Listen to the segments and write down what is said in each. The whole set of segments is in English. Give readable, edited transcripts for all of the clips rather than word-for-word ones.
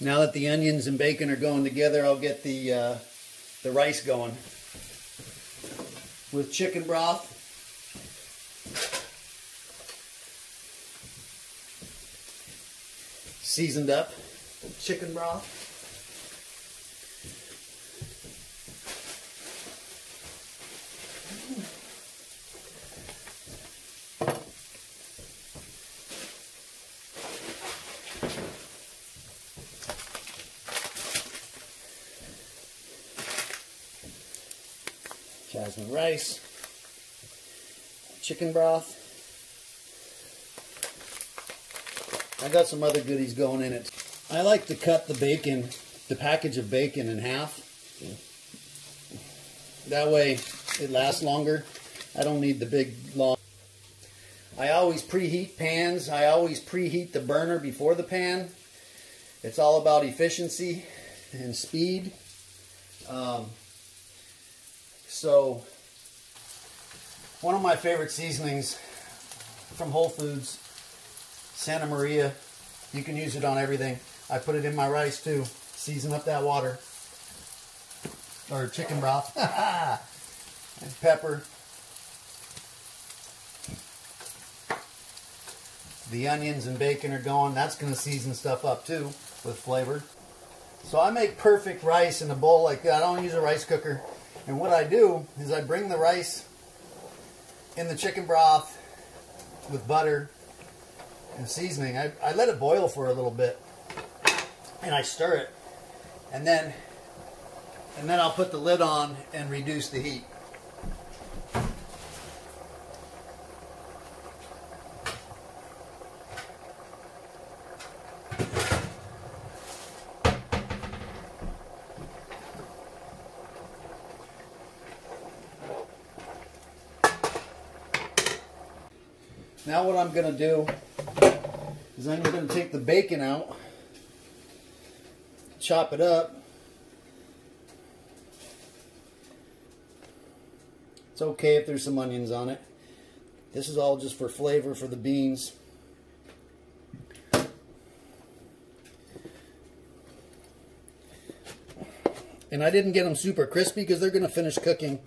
Now that the onions and bacon are going together, I'll get the rice going with chicken broth. Seasoned up chicken broth. Jasmine rice, chicken broth. I got some other goodies going in it. I like to cut the bacon, the package of bacon, in half. That way it lasts longer. I don't need the big long. I always preheat pans. I always preheat the burner before the pan. It's all about efficiency and speed. So one of my favorite seasonings from Whole Foods, Santa Maria. You can use it on everything. I put it in my rice too. Season up that water. Or chicken broth. And pepper. The onions and bacon are going. That's going to season stuff up too with flavor. So I make perfect rice in a bowl like that. I don't use a rice cooker. And what I do is I bring the rice in the chicken broth with butter and seasoning. I let it boil for a little bit, and I stir it, and then I'll put the lid on and reduce the heat. Now what I'm going to do is I'm going to take the bacon out, chop it up. It's okay if there's some onions on it. This is all just for flavor for the beans. And I didn't get them super crispy because they're going to finish cooking.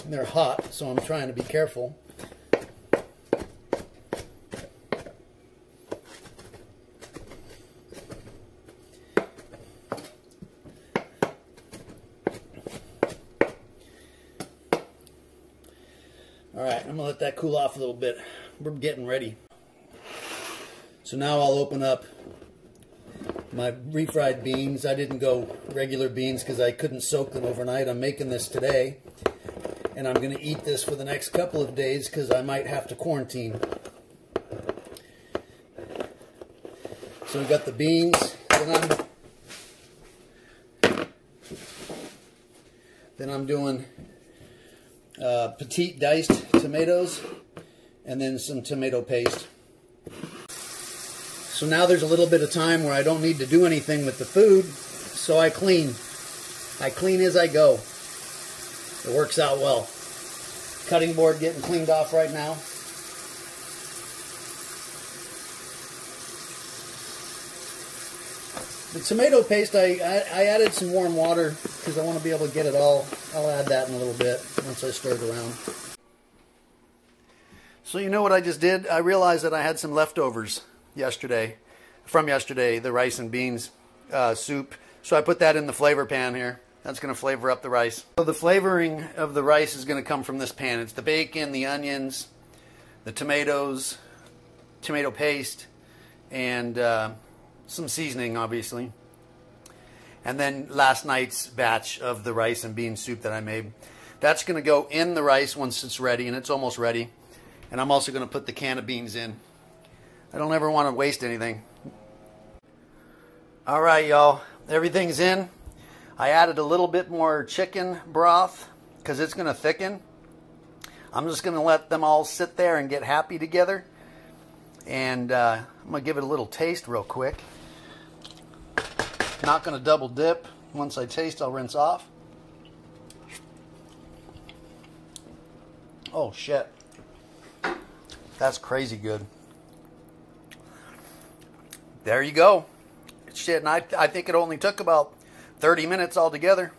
They're hot, so I'm trying to be careful. Alright, I'm going to let that cool off a little bit. We're getting ready. So now I'll open up my refried beans. I didn't go regular beans because I couldn't soak them overnight. I'm making this today. And I'm going to eat this for the next couple of days because I might have to quarantine. So we've got the beans. Then I'm doing petite diced tomatoes and then some tomato paste. So now there's a little bit of time where I don't need to do anything with the food, so I clean. I clean as I go. It works out well. Cutting board getting cleaned off right now. The tomato paste, I added some warm water because I want to be able to get it all. I'll add that in a little bit once I stir it around. So you know what I just did? I realized that I had some leftovers from yesterday, the rice and beans soup. So I put that in the flavor pan here. That's going to flavor up the rice. So the flavoring of the rice is going to come from this pan. It's the bacon, the onions, the tomatoes, tomato paste, and some seasoning, obviously. And then last night's batch of the rice and bean soup that I made. That's going to go in the rice once it's ready, and it's almost ready. And I'm also going to put the can of beans in. I don't ever want to waste anything. All right, y'all. Everything's in. I added a little bit more chicken broth because it's going to thicken. I'm just going to let them all sit there and get happy together. And I'm going to give it a little taste real quick. Not going to double dip. Once I taste, I'll rinse off. Oh, shit. That's crazy good. There you go. Shit, and I think it only took about 30 minutes altogether.